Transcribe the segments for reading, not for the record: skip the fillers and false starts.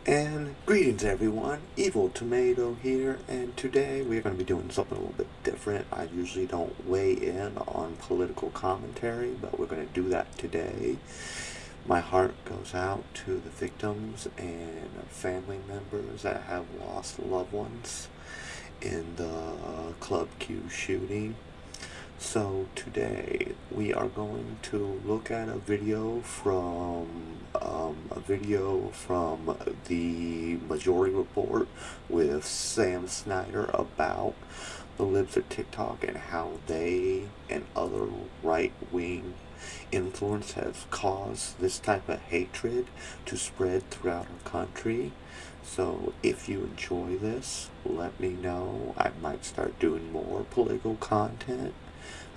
And greetings everyone, Evil Tomato here, and today we're going to be doing something a little bit different. I usually don't weigh in on political commentary, but we're going to do that today. My heart goes out to the victims and family members that have lost loved ones in the Club Q shooting. So today we are going to look at a video from the Majority Report with Sam Snyder about the libs of TikTok and how they and other right-wing influence have caused this type of hatred to spread throughout our country. So if you enjoy this, let me know. I might start doing more political content.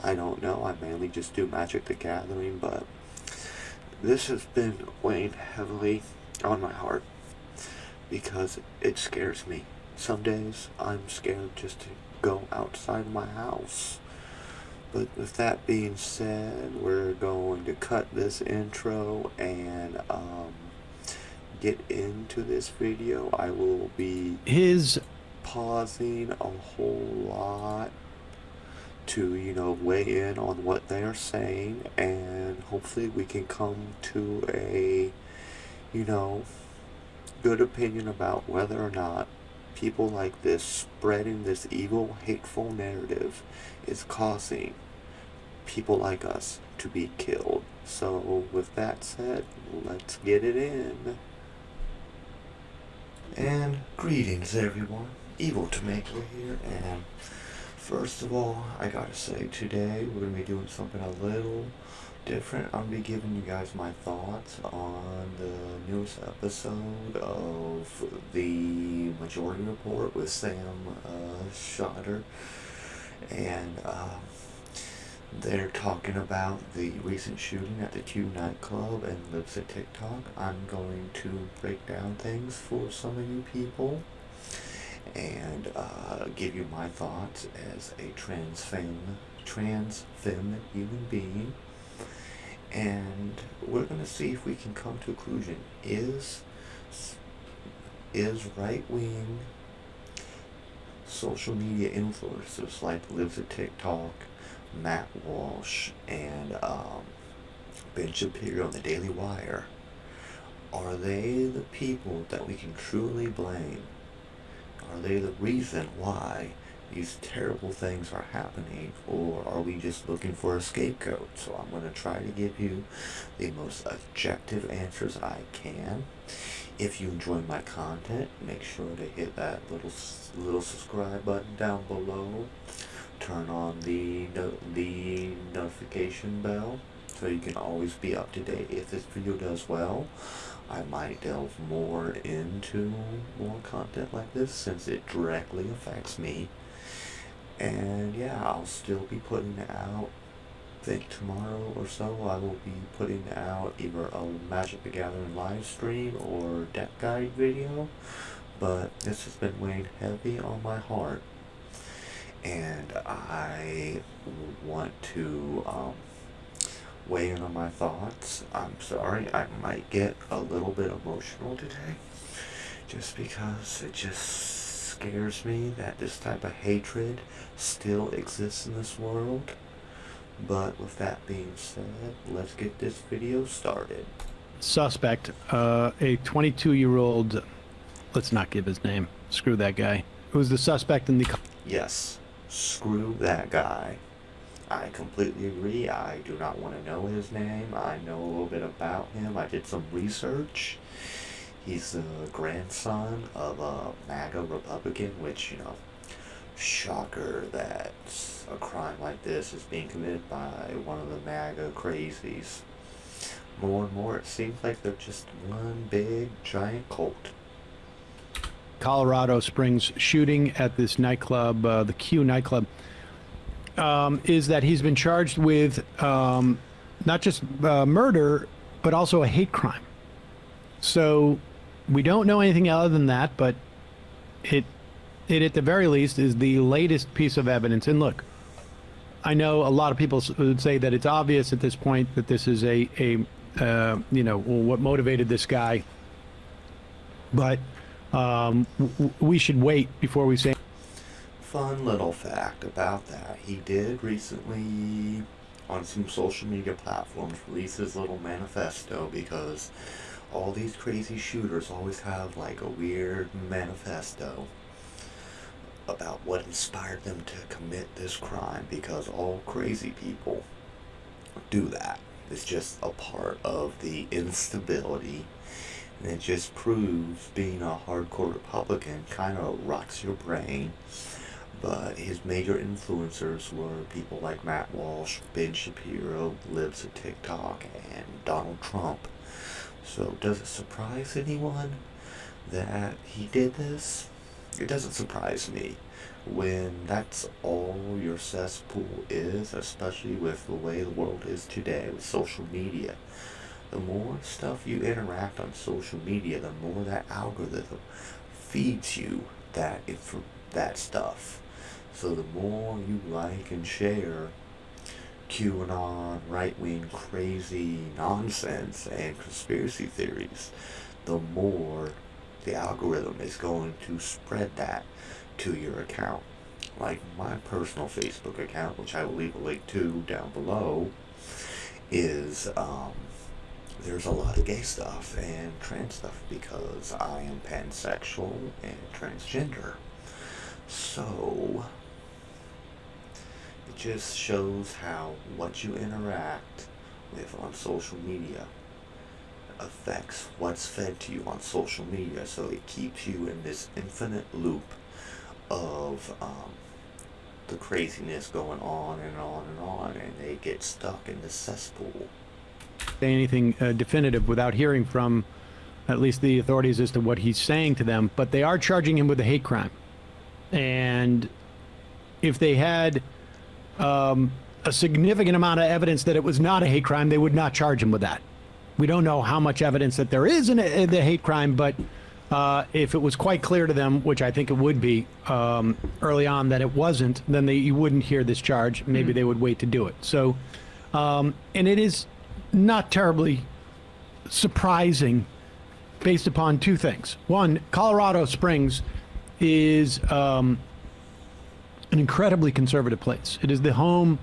I don't know, I mainly just do Magic the Gathering, but this has been weighing heavily on my heart because it scares me. Some days I'm scared just to go outside my house. But with that being said, we're going to cut this intro and get into this video. I will be pausing a whole lot to, weigh in on what they are saying, and hopefully we can come to a, good opinion about whether or not people like this spreading this evil, hateful narrative is causing people like us to be killed. So with that said, let's get it in. And greetings everyone, Evil Tomato here, and first of all, I gotta say today we're gonna be doing something a little different. I'm gonna be giving you guys my thoughts on the newest episode of the Majority Report with Sam Snyder, and they're talking about the recent shooting at the Q nightclub and lives at TikTok. I'm going to break down things for some of you people and give you my thoughts as a trans femme human being, and we're going to see if we can come to a conclusion. Is right-wing social media influencers like Lives at TikTok, Matt Walsh, and Ben Shapiro on the Daily Wire, are they the people that we can truly blame? Are they the reason why these terrible things are happening, or are we just looking for a scapegoat? So I'm going to try to give you the most objective answers I can. If you enjoy my content, make sure to hit that little subscribe button down below. Turn on the notification bell so you can always be up to date. If this video does well, I might delve more into more content like this since it directly affects me. And yeah, I'll still be putting out, I think tomorrow or so, I will be putting out either a Magic the Gathering live stream or deck guide video. But this has been weighing heavy on my heart, and I want to weigh in on my thoughts. I'm sorry, I might get a little bit emotional today, just because it just scares me that this type of hatred still exists in this world. But with that being said, let's get this video started. Suspect, a 22-year-old, let's not give his name, screw that guy, who's the suspect in the... Yes, screw that guy. I completely agree. I do not want to know his name. I know a little bit about him. I did some research. He's the grandson of a MAGA Republican, which, shocker that a crime like this is being committed by one of the MAGA crazies. More and more, it seems like they're just one big, giant cult. Colorado Springs shooting at this nightclub, the Q nightclub, is that he's been charged with not just murder, but also a hate crime. So we don't know anything other than that, but it at the very least is the latest piece of evidence. And look, I know a lot of people would say that it's obvious at this point that this is what motivated this guy but we should wait before we say. Fun little fact about that. He did recently, on some social media platforms, release his little manifesto because all these crazy shooters always have like a weird manifesto about what inspired them to commit this crime, because all crazy people do that. It's just a part of the instability, and it just proves being a hardcore Republican kind of rots your brain. But his major influencers were people like Matt Walsh, Ben Shapiro, Libs of TikTok, and Donald Trump. So does it surprise anyone that he did this? It doesn't surprise me when that's all your cesspool is, especially with the way the world is today with social media. The more stuff you interact on social media, the more that algorithm feeds you that stuff. So the more you like and share QAnon, right-wing crazy nonsense and conspiracy theories, the more the algorithm is going to spread that to your account. Like my personal Facebook account, which I will leave a link to down below, is there's a lot of gay stuff and trans stuff because I am pansexual and transgender. So it just shows how what you interact with on social media affects what's fed to you on social media. So it keeps you in this infinite loop of the craziness going on and on and on, and they get stuck in this cesspool. Say anything definitive without hearing from at least the authorities as to what he's saying to them, but they are charging him with a hate crime. And if they had a significant amount of evidence that it was not a hate crime, they would not charge him with that. We don't know how much evidence that there is in the hate crime, but if it was quite clear to them, which I think it would be early on that it wasn't, then you wouldn't hear this charge. Maybe they would wait to do it. So, and it is not terribly surprising based upon two things. One, Colorado Springs is an incredibly conservative place. It is the home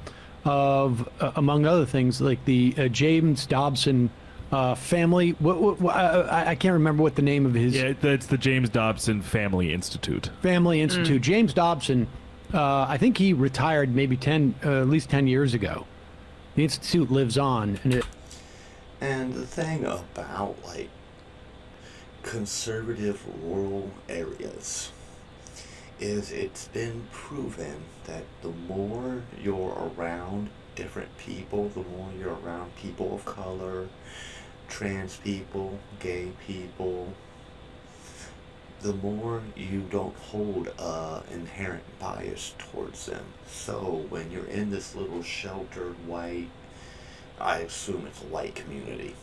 of, among other things, like the James Dobson family. I can't remember what the name of his. Yeah, that's the James Dobson Family Institute. Family Institute. James Dobson, I think he retired maybe at least 10 years ago. The institute lives on, And the thing about like conservative rural areas is it's been proven that the more you're around different people, the more you're around people of color, trans people, gay people, the more you don't hold a inherent bias towards them. So when you're in this little sheltered white, I assume it's a white community,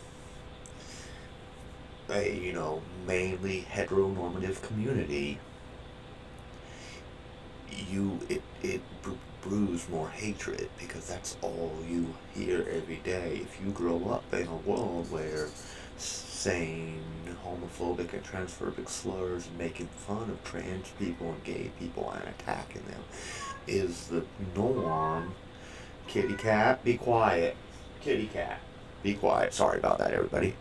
a mainly heteronormative community, it brews more hatred because that's all you hear every day. If you grow up in a world where saying homophobic and transphobic slurs and making fun of trans people and gay people and attacking them is the norm. Kitty cat, be quiet. Kitty cat, be quiet. Sorry about that, everybody.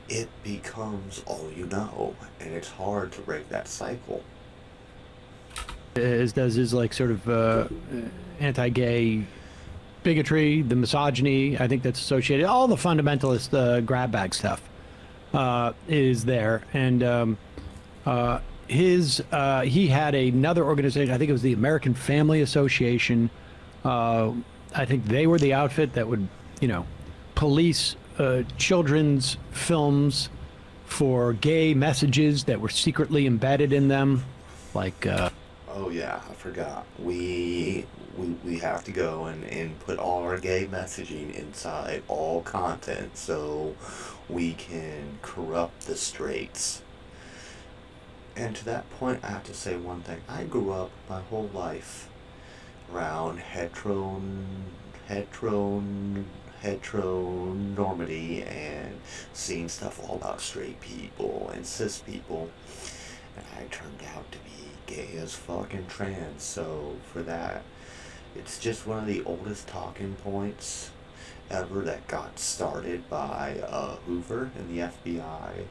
It becomes all you know, and it's hard to break that cycle. as does his like sort of anti-gay bigotry, the misogyny. I think that's associated. All the fundamentalist grab bag stuff is there, and he had another organization. I think it was the American Family Association. I think they were the outfit that would, police children's films for gay messages that were secretly embedded in them, like. Oh yeah, I forgot. We have to go and put all our gay messaging inside all content so we can corrupt the straights. And to that point, I have to say one thing. I grew up my whole life around heteronormity and seeing stuff all about straight people and cis people, and I turned out to be gay as fuck and trans. So for that, it's just one of the oldest talking points ever that got started by Hoover and the FBI,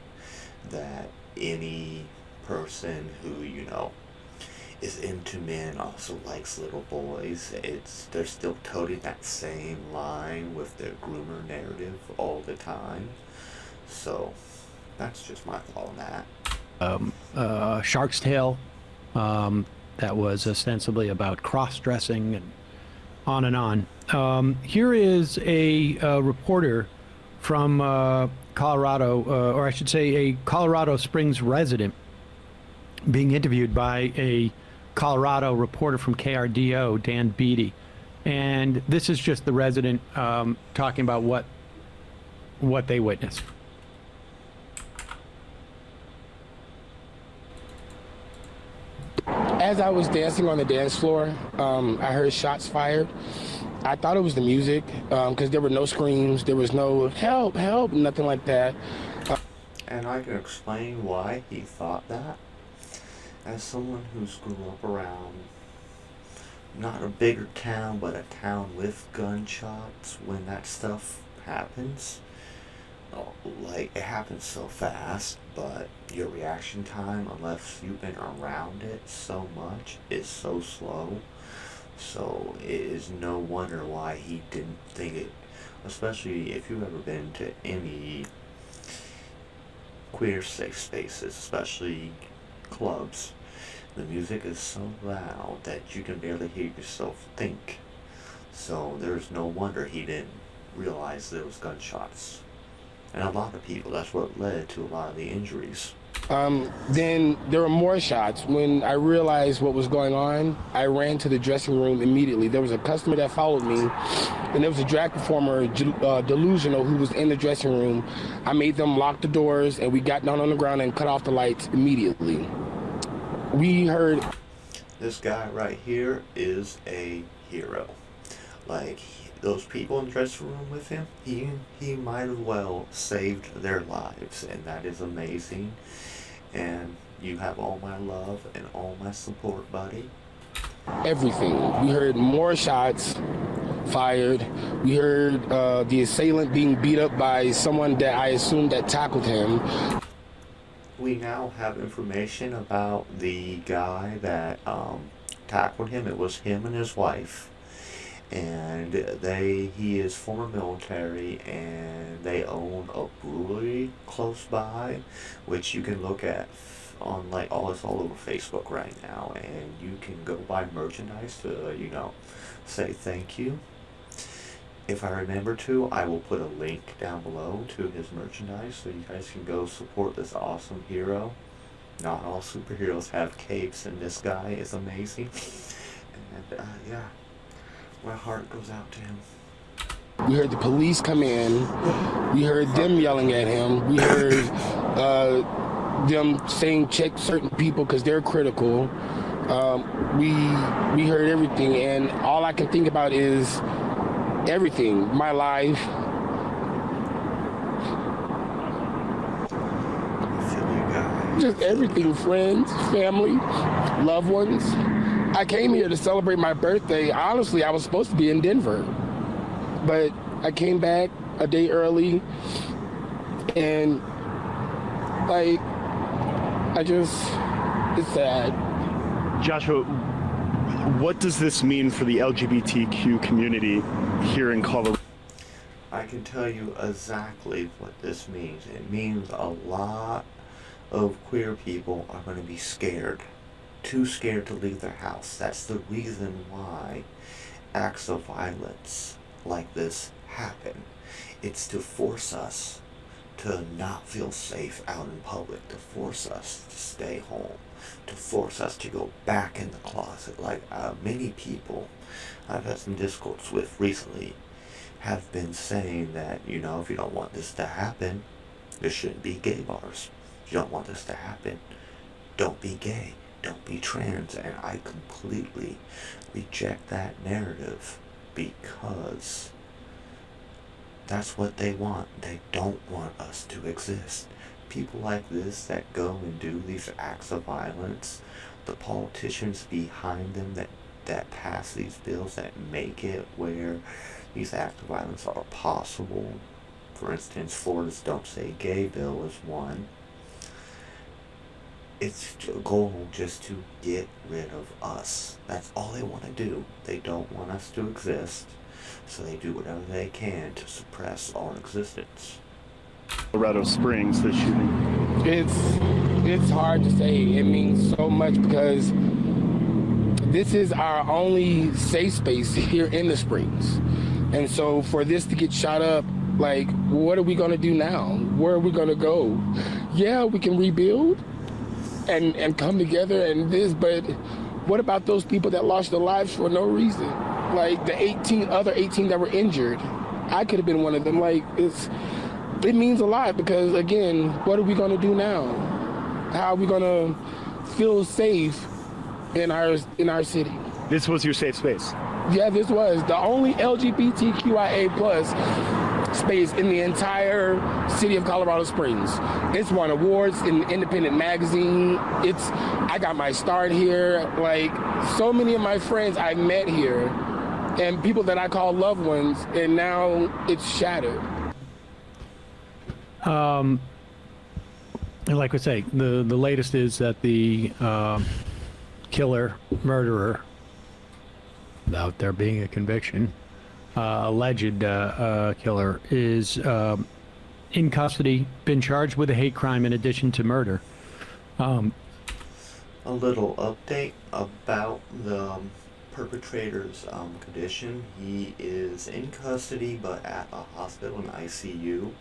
that any person who, is into men, also likes little boys. They're still toting that same line with their groomer narrative all the time. So that's just my thought on that. Shark's Tale, that was ostensibly about cross-dressing and on and on. Here is a reporter from Colorado, or I should say a Colorado Springs resident, being interviewed by a Colorado reporter from KRDO, Dan Beatty. And this is just the resident talking about what they witnessed. As I was dancing on the dance floor, I heard shots fired. I thought it was the music because there were no screams, there was no help, help, nothing like that. And I can explain why he thought that. As someone who's grew up around not a bigger town, but a town with gunshots, when that stuff happens, like, it happens so fast, but your reaction time, unless you've been around it so much, is so slow. So it is no wonder why he didn't think it, especially if you've ever been to any queer safe spaces, especially clubs. The music is so loud that you can barely hear yourself think. So there's no wonder he didn't realize there was gunshots. And a lot of people, that's what led to a lot of the injuries. Then there were more shots. When I realized what was going on, I ran to the dressing room immediately. There was a customer that followed me, and there was a drag performer, Delusional, who was in the dressing room. I made them lock the doors, and we got down on the ground and cut off the lights immediately. We heard... This guy right here is a hero. Like, those people in the dressing room with him, he might as well saved their lives, and that is amazing. And you have all my love and all my support, buddy. Everything. We heard more shots fired. We heard the assailant being beat up by someone that I assumed that tackled him. We now have information about the guy that tackled him. It was him and his wife. And he is former military, and they own a brewery close by, which you can look at on, like, it's all over Facebook right now, and you can go buy merchandise to, say thank you. If I remember to, I will put a link down below to his merchandise so you guys can go support this awesome hero. Not all superheroes have capes, and this guy is amazing. And yeah. My heart goes out to him. We heard the police come in. We heard them yelling at him. We heard them saying check certain people because they're critical. We heard everything, and all I can think about is everything. My life. I feel you guys. Just everything. Friends, family, loved ones. I came here to celebrate my birthday. Honestly, I was supposed to be in Denver, but I came back a day early, and it's sad. Joshua, what does this mean for the LGBTQ community here in Colorado? I can tell you exactly what this means. It means a lot of queer people are going to be scared. Too scared to leave their house. That's the reason why acts of violence like this happen. It's to force us to not feel safe out in public, to force us to stay home, to force us to go back in the closet. Like many people I've had some discourse with recently have been saying that, if you don't want this to happen, there shouldn't be gay bars. If you don't want this to happen, don't be gay. Don't be trans. And I completely reject that narrative because That's what they want. They don't want us to exist. People like this that go and do these acts of violence, the politicians behind them that pass these bills that make it where these acts of violence are possible. For instance, Florida's Don't Say Gay bill is one. It's a goal just to get rid of us. That's all they want to do. They don't want us to exist, so they do whatever they can to suppress our existence. Colorado Springs, the shooting. It's hard to say. It means so much because this is our only safe space here in the Springs. And so for this to get shot up, like, what are we going to do now? Where are we going to go? Yeah, we can rebuild and come together and this, but what about those people that lost their lives for no reason? Like the 18 that were injured. I could have been one of them. Like, it means a lot because, again, what are we going to do now? How are we going to feel safe in our city? This was your safe space. Yeah, this was the only LGBTQIA plus space in the entire city of Colorado Springs. It's won awards in Independent Magazine. I got my start here. Like, so many of my friends I met here and people that I call loved ones, and now it's shattered. Like we say, the latest is that the murderer, without there being a conviction, alleged killer, is in custody, been charged with a hate crime in addition to murder. A little update about the perpetrator's condition. He is in custody but at a hospital in ICU.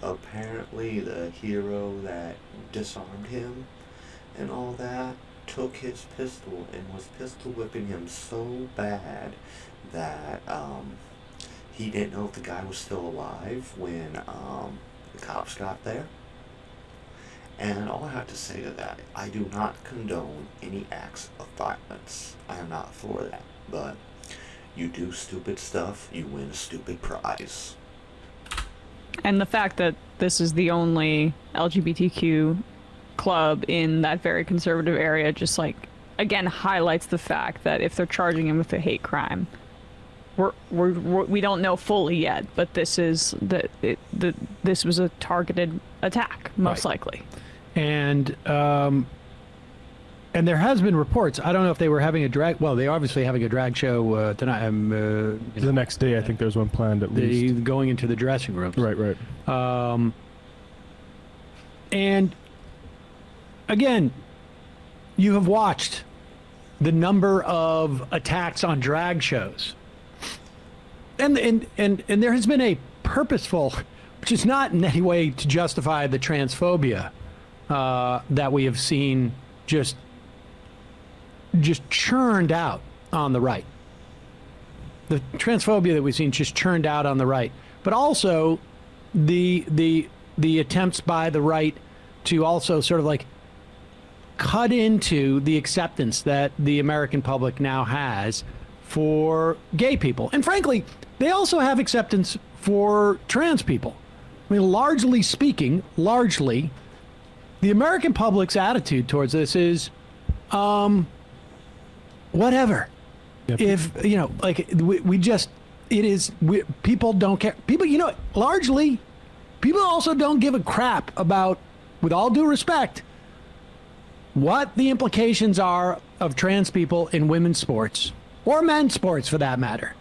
Apparently the hero that disarmed him and all that took his pistol and was pistol whipping him so bad that he didn't know if the guy was still alive when the cops got there. And all I have to say to that, I do not condone any acts of violence. I am not for that. But you do stupid stuff, you win a stupid prize. And the fact that this is the only LGBTQ club in that very conservative area just, like, again, highlights the fact that if they're charging him with a hate crime, we don't know fully yet, but this was a targeted attack, most likely. And there has been reports. I don't know if they were having a drag. Well, they obviously having a drag show tonight. The next day, I think there's one planned at least. Going into the dressing rooms. Right. And again, you have watched the number of attacks on drag shows, and there has been a purposeful, which is not in any way to justify the transphobia that we have seen just churned out on the right. The transphobia that we've seen just churned out on the right, but also the attempts by the right to also sort of like cut into the acceptance that the American public now has for gay people. And frankly, they also have acceptance for trans people. I mean, largely speaking, the American public's attitude towards this is, whatever. Yep. If, like, people don't care. People, largely, people also don't give a crap about, with all due respect, what the implications are of trans people in women's sports, or men's sports for that matter.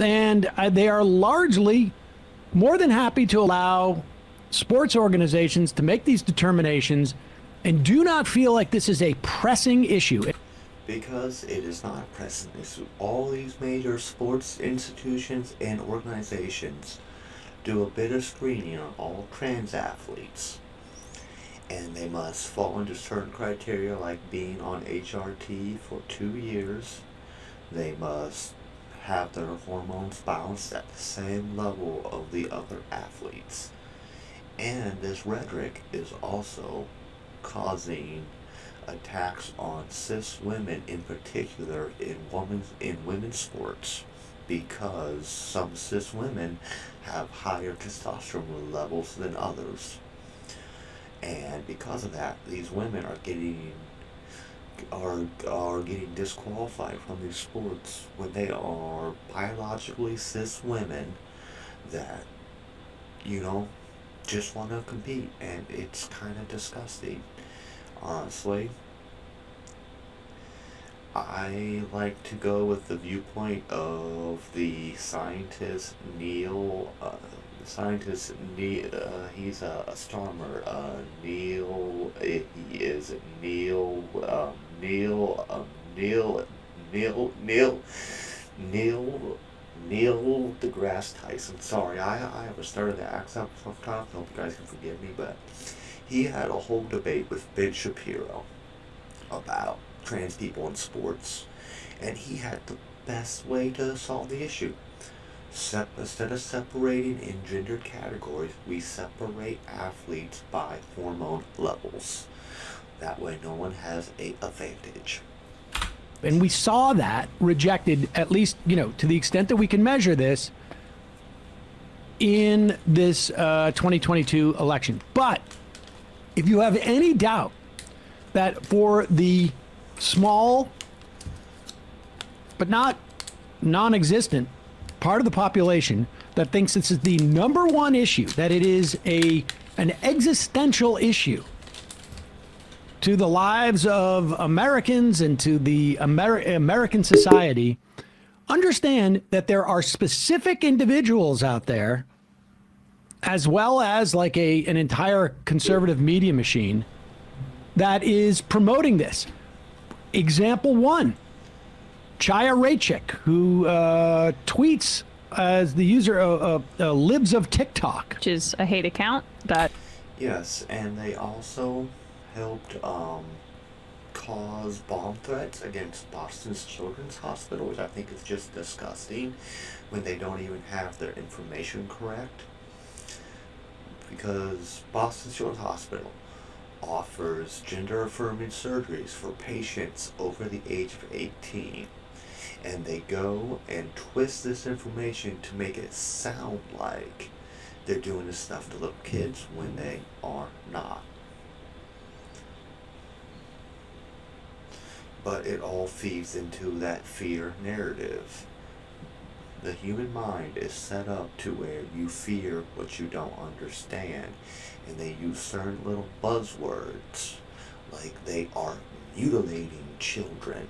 And they are largely more than happy to allow sports organizations to make these determinations and do not feel like this is a pressing issue. Because it is not a pressing issue. All these major sports institutions and organizations do a bit of screening on all trans athletes. And they must fall into certain criteria like being on HRT for 2 years. They must have their hormones balanced at the same level of the other athletes. And this rhetoric is also causing attacks on cis women in particular in women's sports. because some cis women have higher testosterone levels than others. And because of that, these women are getting disqualified from these sports when they are biologically cis women that, you know, just want to compete. And it's kind of disgusting, honestly. I like to go with the viewpoint of the scientist Neil. He's a astronomer. He is Neil. Neil deGrasse Tyson. Sorry, I have a started the accent sometimes. I hope you guys can forgive me, but he had a whole debate with Ben Shapiro about trans people in sports, and he had the best way to solve the issue. Instead of separating in gender categories, we separate athletes by hormone levels. That way no one has an advantage. And we saw that rejected, at least, to the extent that we can measure this, in this 2022 election. But if you have any doubt that for the small but not non-existent part of the population that thinks this is the number one issue, that it is an existential issue to the lives of Americans and to the American society, understand that there are specific individuals out there, as well as like an entire conservative media machine, that is promoting this. Example one, Chaya Raichik, who tweets as the user of Libs of TikTok. Which is a hate account that... Yes, and they also helped cause bomb threats against Boston's Children's Hospital, which I think is just disgusting when they don't even have their information correct. Because Boston's Children's Hospital offers gender-affirming surgeries for patients over the age of 18. And they go and twist this information to make it sound like they're doing this stuff to little kids when they are not. But it all feeds into that fear narrative. The human mind is set up to where you fear what you don't understand, and they use certain little buzzwords like they are mutilating children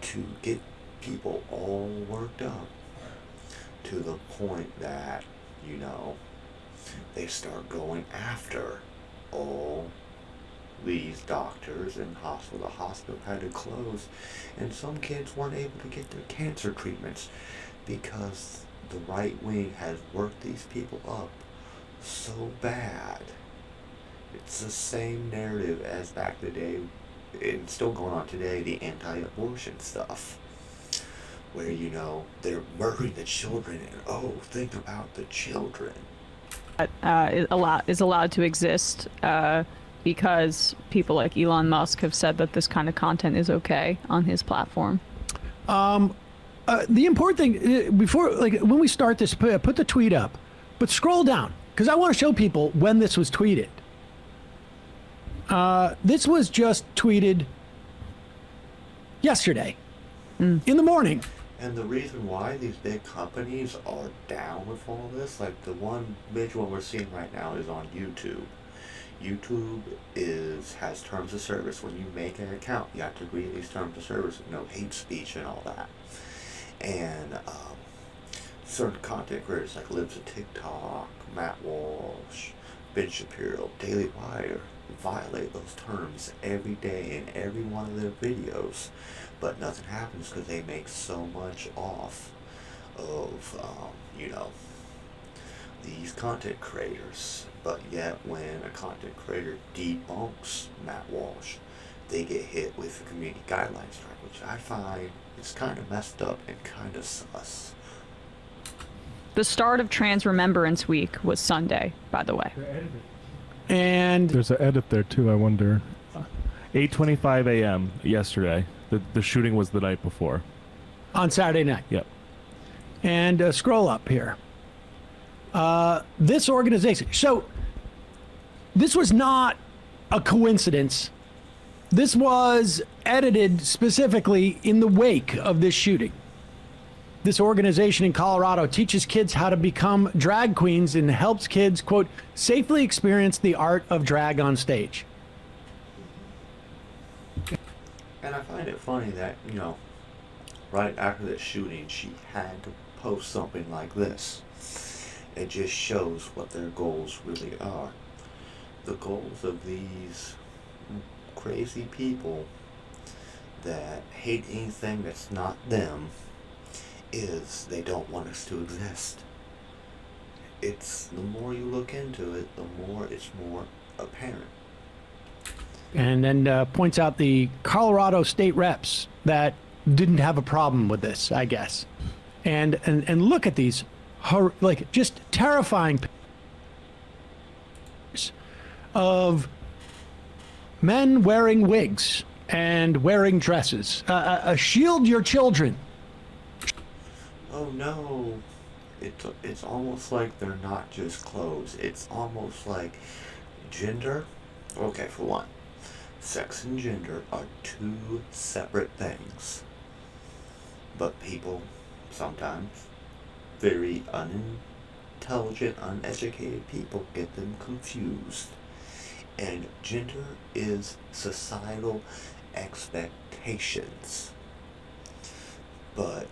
to get people all worked up to the point that, they start going after all these doctors and hospital. The hospital had to close, and some kids weren't able to get their cancer treatments because the right wing has worked these people up so bad. It's the same narrative as back in the day, and still going on today, the anti-abortion stuff, where they're murdering the children, and think about the children. Is allowed to exist because people like Elon Musk have said that this kind of content is okay on his platform. The important thing, before, when we start this, put the tweet up, but scroll down, because I want to show people when this was tweeted. This was just tweeted yesterday in the morning. And the reason why these big companies are down with all this, like the one major one we're seeing right now is on YouTube. YouTube has terms of service. When you make an account, you have to agree to these terms of service, no hate speech and all that. And certain content creators like Libs of TikTok, Matt Walsh, Ben Shapiro, Daily Wire violate those terms every day in every one of their videos, but nothing happens because they make so much off of these content creators. But yet when a content creator debunks Matt Walsh, they get hit with a community guidelines strike, which I find is kind of messed up and kind of sus. The start of Trans Remembrance Week was Sunday, by the way. And there's an edit there too, I wonder. 8:25 a.m. yesterday. The shooting was the night before. On Saturday night. Yep. And scroll up here. This organization. So this was not a coincidence. This was edited specifically in the wake of this shooting. This organization in Colorado teaches kids how to become drag queens and helps kids, quote, safely experience the art of drag on stage. And I find it funny that, right after the shooting, she had to post something like this. It just shows what their goals really are. The goals of these crazy people that hate anything that's not them is they don't want us to exist. It's the more you look into it, the more it's more apparent. And then points out the Colorado state reps that didn't have a problem with this, I guess. And look at these, like, just terrifying pictures of men wearing wigs and wearing dresses. Shield your children. Oh no, it's almost like they're not just clothes. It's almost like gender. Okay, for one, sex and gender are two separate things. But people, sometimes, very unintelligent, uneducated people get them confused. And gender is societal expectations. But,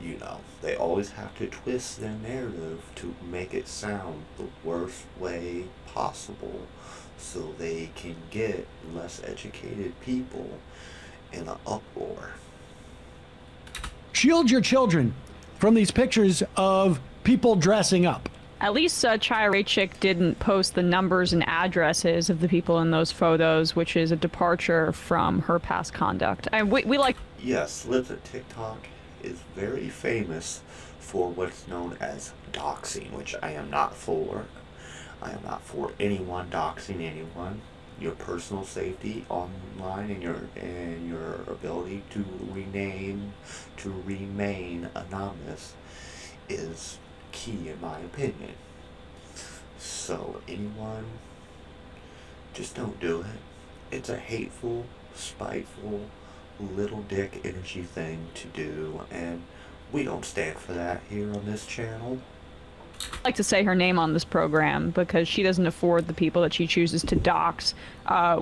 they always have to twist their narrative to make it sound the worst way possible so they can get less educated people in an uproar. Shield your children from these pictures of people dressing up. At least Chaya Raichik didn't post the numbers and addresses of the people in those photos, which is a departure from her past conduct. We like... Yes, Libs at TikTok is very famous for what's known as doxing, which I am not for. I am not for anyone doxing anyone. Your personal safety online and your ability to remain anonymous is key in my opinion. So anyone, just don't do it. It's a hateful, spiteful, little dick energy thing to do, and we don't stand for that here on this channel. I like to say her name on this program because she doesn't afford the people that she chooses to dox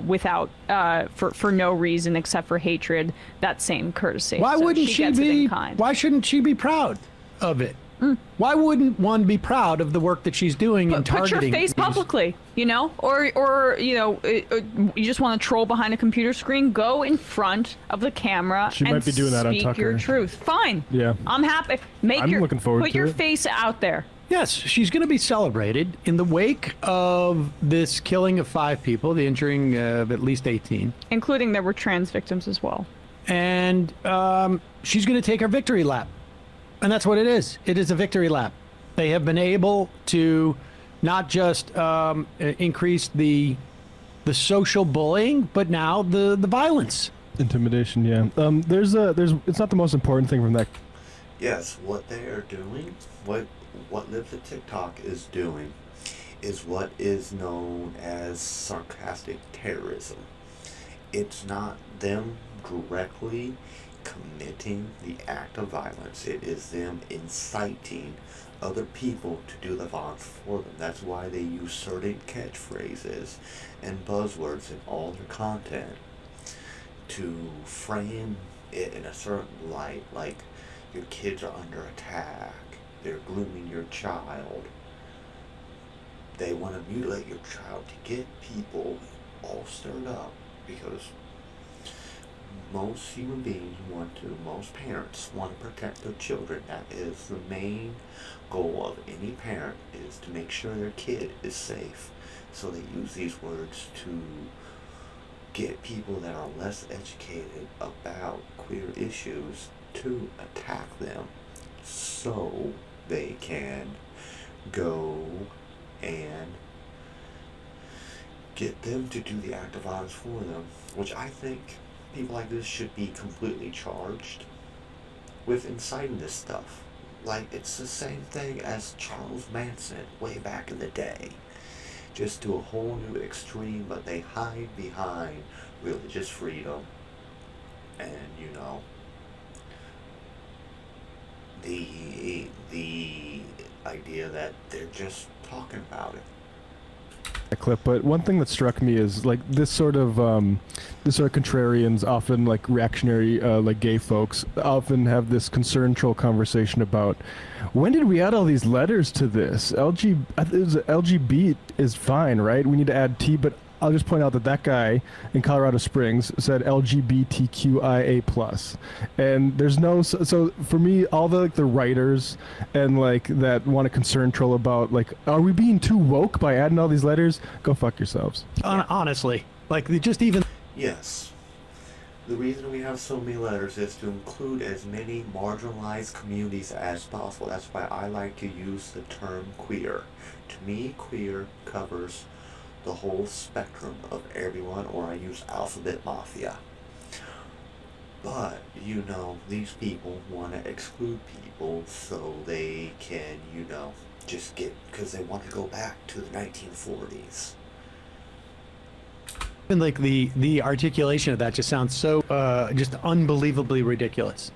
without for no reason except for hatred that same courtesy. Why wouldn't she be? Why shouldn't she be proud of it? Why wouldn't one be proud of the work that she's doing in targeting? Put your face publicly, or you just want to troll behind a computer screen. Go in front of the camera She and might be doing that on speak Tucker. your truth. Fine. Yeah. I'm happy. Looking forward put to your it. face out there. Yes, she's going to be celebrated in the wake of this killing of 5 people, the injuring of at least 18. Including there were trans victims as well. And she's going to take her victory lap. And that's what it is. It is a victory lap. They have been able to not just increase the social bullying, but now the violence. Intimidation, yeah. It's not the most important thing from that. Yes, what they are doing, what Lives at TikTok is doing, is what is known as sarcastic terrorism. It's not them directly committing the act of violence. It is them inciting other people to do the violence for them. That's why they use certain catchphrases and buzzwords in all their content to frame it in a certain light, like your kids are under attack, they're grooming your child, they want to mutilate your child to get people all stirred up, because most human beings most parents want to protect their children. That is the main goal of any parent, is to make sure their kid is safe. So they use these words to get people that are less educated about queer issues to attack them, so they can go and get them to do the act of violence for them, which I think people like this should be completely charged with inciting this stuff. like it's the same thing as Charles Manson way back in the day. Just to a whole new extreme, but they hide behind religious freedom and the idea that they're just talking about it. A clip, but one thing that struck me is like this sort of contrarians, often like reactionary like gay folks, often have this concern troll conversation about when did we add all these letters to this? LGB is fine, right? We need to add T, but I'll just point out that that guy in Colorado Springs said LGBTQIA+, and there's no so for me, all the writers and like that want to concern troll about like, are we being too woke by adding all these letters? Go fuck yourselves. Honestly, like just even. Yes. The reason we have so many letters is to include as many marginalized communities as possible. That's why I like to use the term queer. To me, queer covers the whole spectrum of everyone, or I use alphabet mafia. But, these people want to exclude people so they can, just because they want to go back to the 1940s. And like the articulation of that just sounds so just unbelievably ridiculous.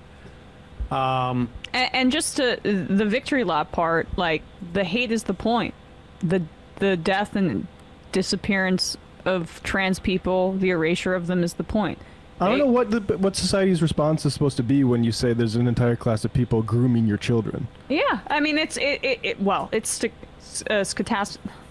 And just to the victory lap part, like the hate is the point. The death and disappearance of trans people, the erasure of them is the point. I don't know what society's response is supposed to be when you say there's an entire class of people grooming your children. Yeah, I mean it's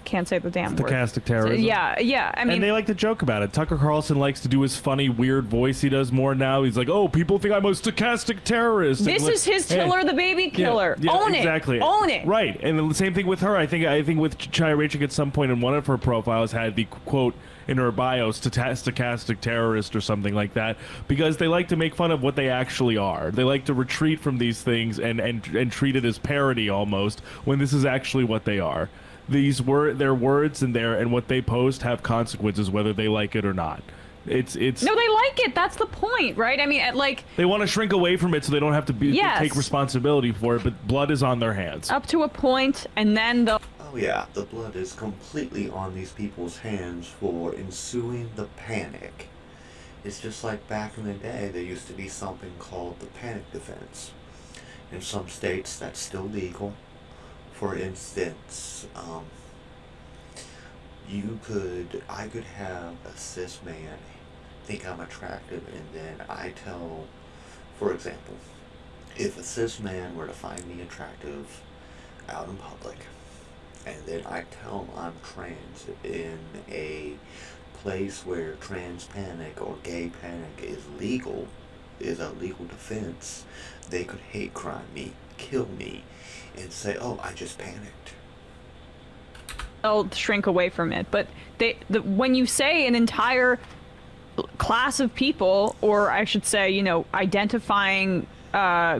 can't say the damn word. Stochastic terrorism. Yeah. I mean, and they like to joke about it. Tucker Carlson likes to do his funny, weird voice he does more now. He's like, "Oh, people think I'm a stochastic terrorist." This is his Tiller the baby killer. Yeah, Own exactly. it. Own it. Right, and the same thing with her. I think with Chaya Raichik at some point in one of her profiles had the quote in her bio, stochastic terrorist or something like that, because they like to make fun of what they actually are. They like to retreat from these things and treat it as parody almost, when this is actually what they are. Their words and what they post have consequences whether they like it or not. It's No, they like it. That's the point, right? I mean, they want to shrink away from it so they don't have to take responsibility for it, but blood is on their hands. Up to a point, and then Oh yeah, the blood is completely on these people's hands for ensuing the panic. It's just like back in the day, there used to be something called the panic defense. In some states, that's still legal. For instance, I could have a cis man think I'm attractive, and then I tell, for example, if a cis man were to find me attractive out in public, and then I tell him I'm trans in a place where trans panic or gay panic is a legal defense, they could hate crime me, kill me, and say, "Oh, I just panicked." they'll shrink away from it. But when you say an entire class of people, or I should say, identifying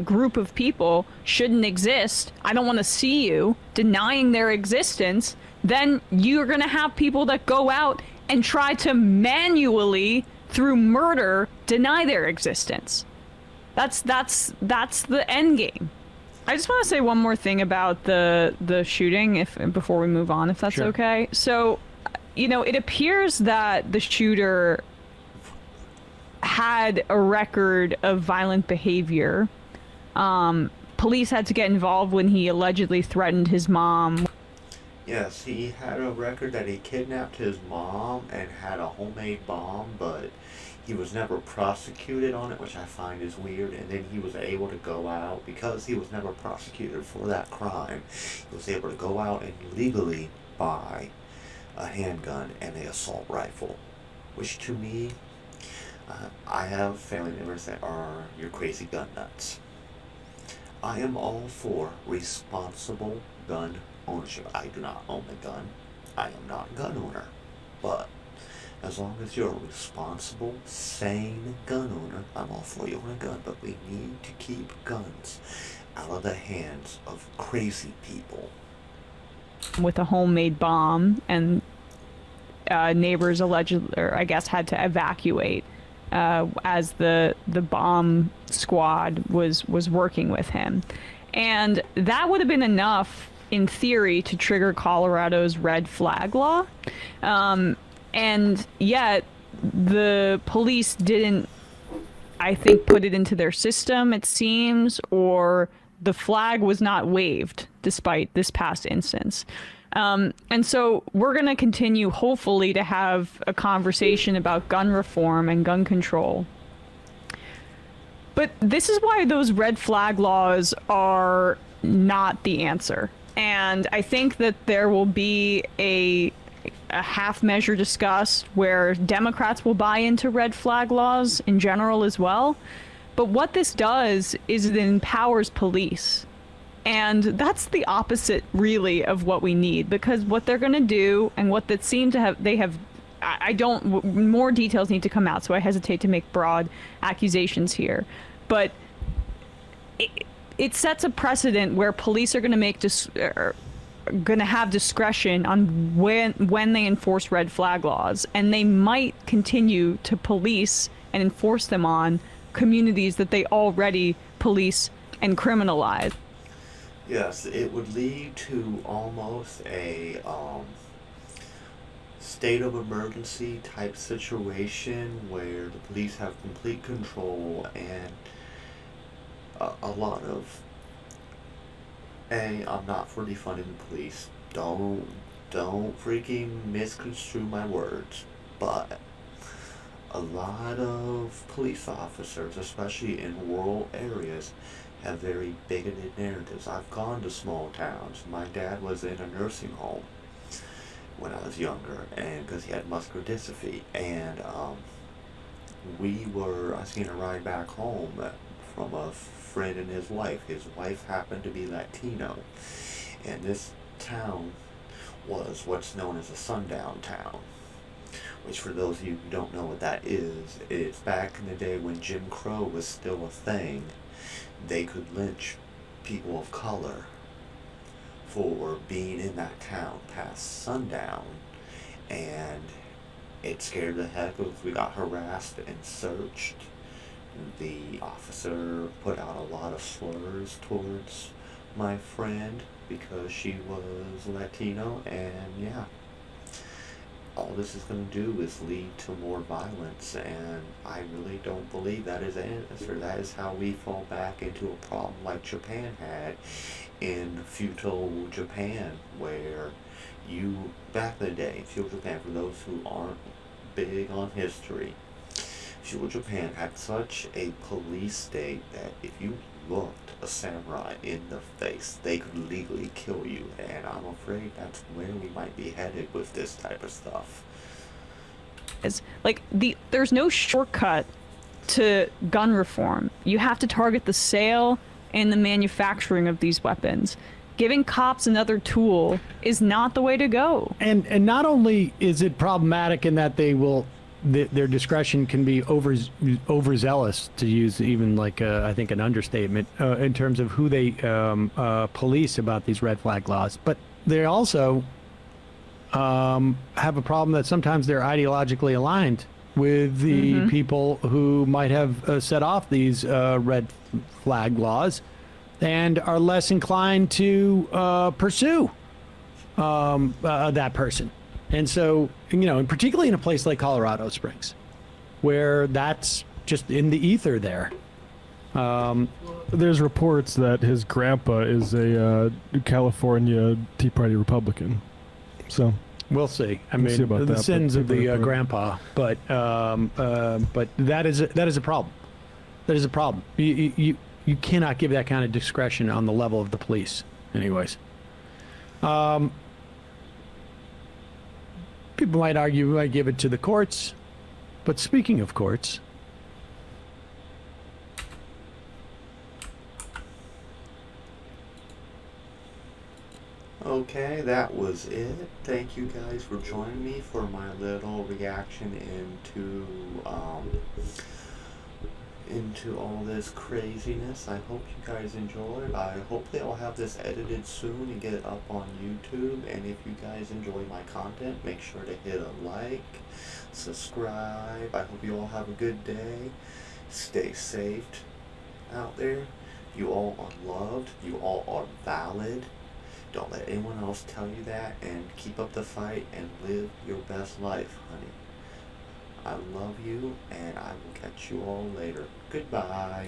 group of people shouldn't exist, I don't want to see you, denying their existence, then you're going to have people that go out and try to manually, through murder, deny their existence. That's the end game. I just want to say one more thing about the shooting, before we move on, if that's Sure. okay. So, it appears that the shooter had a record of violent behavior. Police had to get involved when he allegedly threatened his mom. Yes, he had a record that he kidnapped his mom and had a homemade bomb, but he was never prosecuted on it, which I find is weird. And then he was able to go out, because he was never prosecuted for that crime, he was able to go out and legally buy a handgun and an assault rifle, which to me, I have family members that are your crazy gun nuts. I am all for responsible gun ownership. I do not own a gun. I am not a gun owner. But as long as you're a responsible, sane gun owner, I'm all for you owning a gun. But we need to keep guns out of the hands of crazy people. With a homemade bomb, and neighbors allegedly, or I guess, had to evacuate. as the bomb squad was working with him, and that would have been enough in theory to trigger Colorado's red flag law, and yet the police didn't, I think, put it into their system, it seems, or the flag was not waved despite this past instance. And so we're going to continue, hopefully, to have a conversation about gun reform and gun control. But this is why those red flag laws are not the answer. And I think that there will be a half measure discussed where Democrats will buy into red flag laws in general as well. But what this does is it empowers police. And that's the opposite, really, of what we need, because what they're going to do and what that seem to have, more details need to come out, so I hesitate to make broad accusations here. But it sets a precedent where police are going to make going to have discretion on when they enforce red flag laws, and they might continue to police and enforce them on communities that they already police and criminalize. Yes, it would lead to almost a state of emergency type situation where the police have complete control and a lot of, and I'm not for defunding the police. Don't freaking misconstrue my words, but a lot of police officers, especially in rural areas, have very bigoted narratives. I've gone to small towns. My dad was in a nursing home when I was younger, and because he had muscular dystrophy, and I seen a ride back home from a friend and his wife. His wife happened to be Latino, and this town was what's known as a sundown town, which, for those of you who don't know what that is, it's back in the day when Jim Crow was still a thing. They could lynch people of color for being in that town past sundown, and it scared the heck of us. We got harassed and searched. The officer put out a lot of slurs towards my friend because she was Latino, and yeah, all this is going to do is lead to more violence, and I really don't believe that is an answer. That is how we fall back into a problem like Japan had in feudal Japan, where back in the day, feudal Japan, for those who aren't big on history, feudal Japan had such a police state that if you looked a samurai in the face, they could legally kill you, and I'm afraid that's where we might be headed with this type of stuff. There's no shortcut to gun reform. You have to target the sale and the manufacturing of these weapons. Giving cops another tool is not the way to go. And not only is it problematic in that their discretion can be overzealous, to use even I think an understatement, in terms of who they police about these red flag laws. But they also have a problem that sometimes they're ideologically aligned with the people who might have set off these red flag laws and are less inclined to pursue that person. And so, and particularly in a place like Colorado Springs, where that's just in the ether there. There's reports that his grandpa is a California Tea Party Republican. So we'll see. I we'll mean, see about the that, sins but of the grandpa, but that is a problem. That is a problem. You cannot give that kind of discretion on the level of the police. Anyways. People might argue we might give it to the courts, but speaking of courts, Okay, that was it. Thank you guys for joining me for my little reaction into into all this craziness. I hope you guys enjoyed. I hope they'll have this edited soon and get it up on YouTube. And if you guys enjoy my content, make sure to hit a like, subscribe. I hope you all have a good day. Stay safe out there. You all are loved. You all are valid. Don't let anyone else tell you that, and keep up the fight and live your best life, honey. I love you, and I will catch you all later. Goodbye.